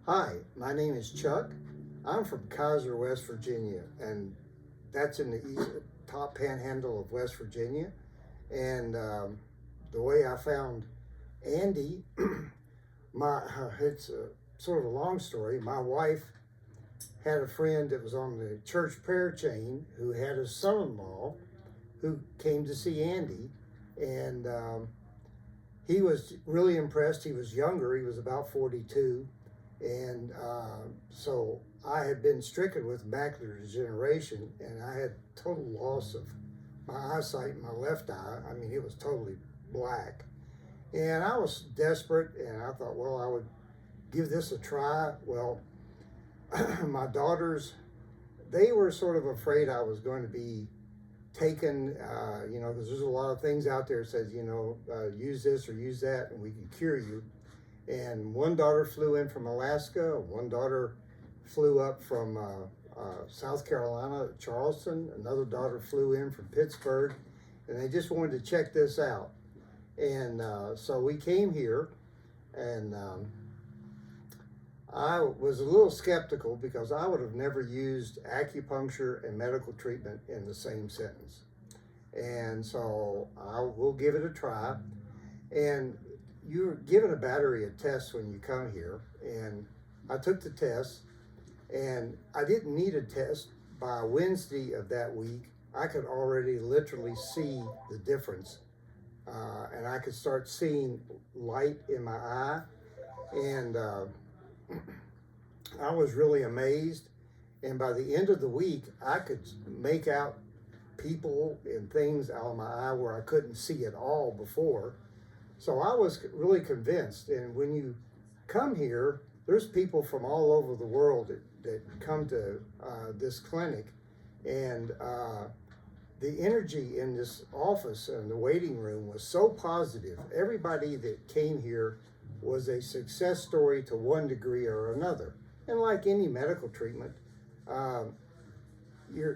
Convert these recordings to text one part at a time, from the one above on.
Hi, my name is Chuck. I'm from Kaiser, West Virginia, and that's in the top panhandle of West Virginia. And the way I found Andy, it's sort of a long story. My wife had a friend that was on the church prayer chain who had a son-in-law who came to see Andy, and he was really impressed. He was younger, he was about 42. And so I had been stricken with macular degeneration, and I had total loss of my eyesight in my left eye. I mean, it was totally black. And I was desperate, and I thought, well, I would give this a try. Well, my daughters, they were sort of afraid I was going to be taken, because there's a lot of things out there that says, use this or use that, and we can cure you. And one daughter flew in from Alaska, one daughter flew up from South Carolina, Charleston, another daughter flew in from Pittsburgh, and they just wanted to check this out. And so we came here, and I was a little skeptical because I would have never used acupuncture and medical treatment in the same sentence. And so I will give it a try. And you're given a battery of tests when you come here, and I took the test, and I didn't need a test. By Wednesday of that week, I could already literally see the difference, and I could start seeing light in my eye, and I was really amazed. And by the end of the week, I could make out people and things out of my eye where I couldn't see at all before. So I was really convinced. And when you come here, there's people from all over the world that come to this clinic. And the energy in this office and the waiting room was so positive. Everybody that came here was a success story to one degree or another. And like any medical treatment,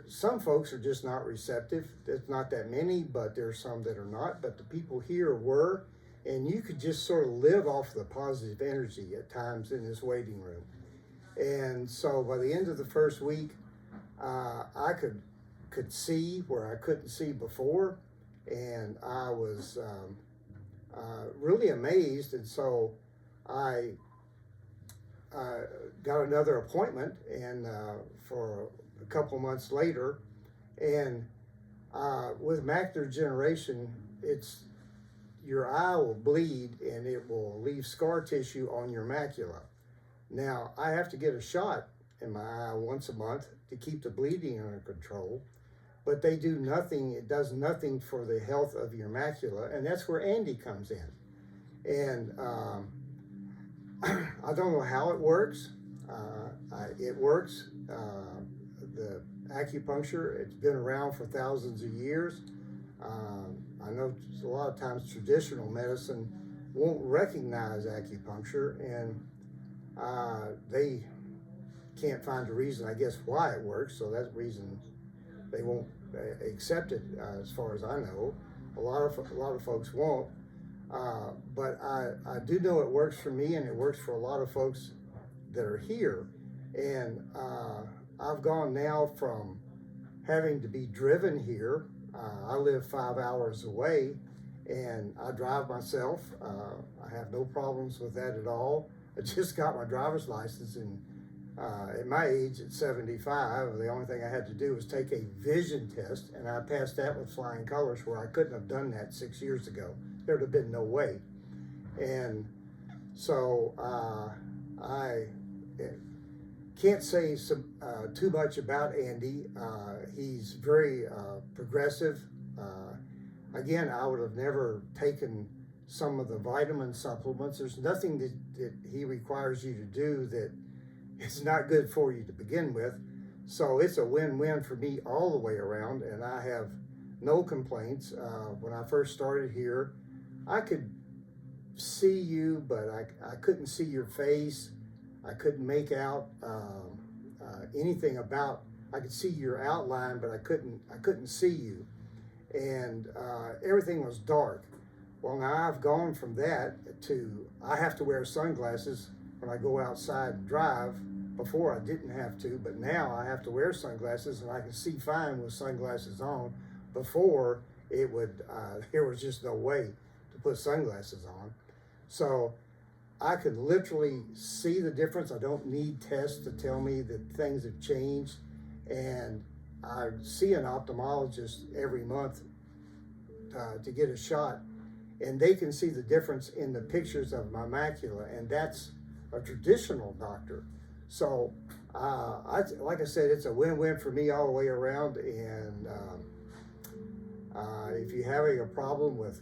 some folks are just not receptive. There's not that many, but there's some that are not. But the people here were. And you could just sort of live off the positive energy at times in this waiting room. And so by the end of the first week, I could see where I couldn't see before. And I was really amazed. And so I got another appointment and for a couple months later. And with macular degeneration, your eye will bleed and it will leave scar tissue on your macula. Now, I have to get a shot in my eye once a month to keep the bleeding under control, but they do nothing, it does nothing for the health of your macula, and that's where Andy comes in. And I don't know how it works. It works. The acupuncture, it's been around for thousands of years. I know a lot of times traditional medicine won't recognize acupuncture, and they can't find a reason, I guess, why it works. So that's the reason they won't accept it, as far as I know. A lot of folks won't, but I do know it works for me, and it works for a lot of folks that are here. And I've gone now from having to be driven here. I live 5 hours away, and I drive myself. I have no problems with that at all. I just got my driver's license, and at my age, at 75, the only thing I had to do was take a vision test, and I passed that with flying colors, where I couldn't have done that 6 years ago. There'd have been no way. And so I can't say too much about Andy. He's very progressive. Again, I would have never taken some of the vitamin supplements. There's nothing that he requires you to do that is not good for you to begin with. So it's a win-win for me all the way around, and I have no complaints. When I first started here, I could see you, but I couldn't see your face. I couldn't make out anything about. I could see your outline, but I couldn't see you, and everything was dark. Well, now I've gone from that to I have to wear sunglasses when I go outside and drive. Before I didn't have to, but now I have to wear sunglasses, and I can see fine with sunglasses on. Before, it would there was just no way to put sunglasses on. So I could literally see the difference. I don't need tests to tell me that things have changed. And I see an ophthalmologist every month to get a shot, and they can see the difference in the pictures of my macula, and that's a traditional doctor. So, like I said, it's a win-win for me all the way around. And if you're having a problem with,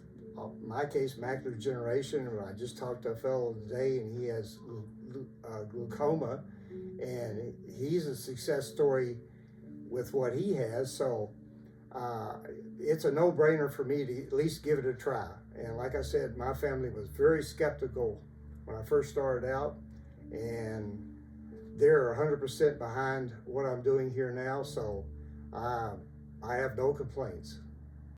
my case, macular degeneration, I just talked to a fellow today, and he has glaucoma, and he's a success story with what he has. So, it's a no-brainer for me to at least give it a try. And like I said, my family was very skeptical when I first started out, and they're 100% behind what I'm doing here now, so I have no complaints.